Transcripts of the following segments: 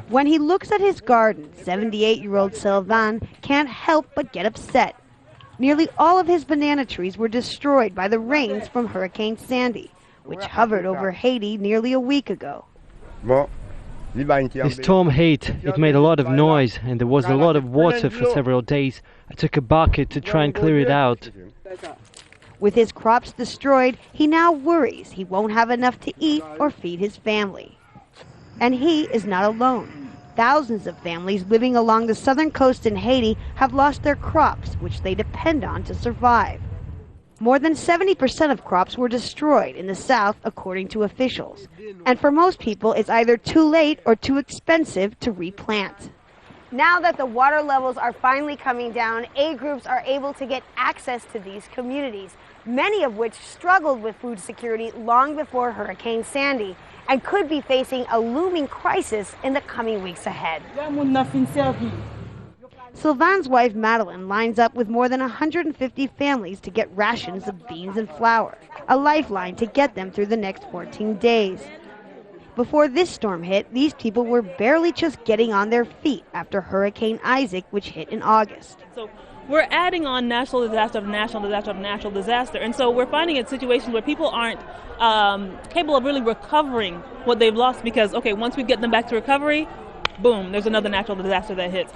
When he looks at his garden, 78-year-old Sylvain can't help but get upset. Nearly all of his banana trees were destroyed by the rains from Hurricane Sandy, which hovered over Haiti nearly a week ago. The storm hit. It made a lot of noise and there was a lot of water for several days. I took a bucket to try and clear it out. With his crops destroyed, he now worries he won't have enough to eat or feed his family. And he is not alone. Thousands of families living along the southern coast in Haiti have lost their crops, which they depend on to survive. More than 70% of crops were destroyed in the south, according to officials. And for most people, it's either too late or too expensive to replant. Now that the water levels are finally coming down, aid groups are able to get access to these communities, many of which struggled with food security long before Hurricane Sandy and could be facing a looming crisis in the coming weeks ahead. Sylvain's wife, Madeline, lines up with more than 150 families to get rations of beans and flour, a lifeline to get them through the next 14 days. Before this storm hit, these people were barely just getting on their feet after Hurricane Isaac, which hit in August. So we're adding on national disaster to national disaster to national disaster. And so we're finding it situations where people aren't capable of really recovering what they've lost because, okay, once we get them back to recovery, boom, there's another natural disaster that hits.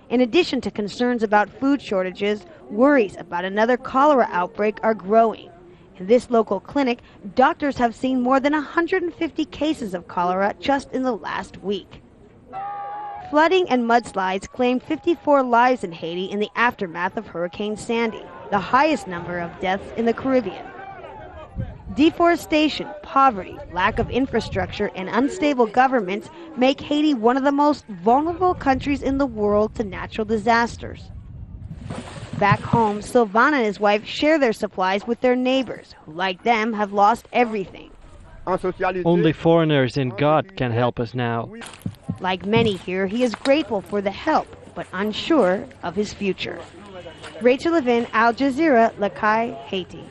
In addition to concerns about food shortages, worries about another cholera outbreak are growing. In this local clinic, doctors have seen more than 150 cases of cholera just in the last week. Flooding and mudslides claimed 54 lives in Haiti in the aftermath of Hurricane Sandy, the highest number of deaths in the Caribbean. Deforestation, poverty, lack of infrastructure, and unstable governments make Haiti one of the most vulnerable countries in the world to natural disasters. Back home, Sylvain and his wife share their supplies with their neighbors, who, like them, have lost everything. Only foreigners and God can help us now. Like many here, he is grateful for the help, but unsure of his future. Rachel Levin, Al Jazeera, Haiti.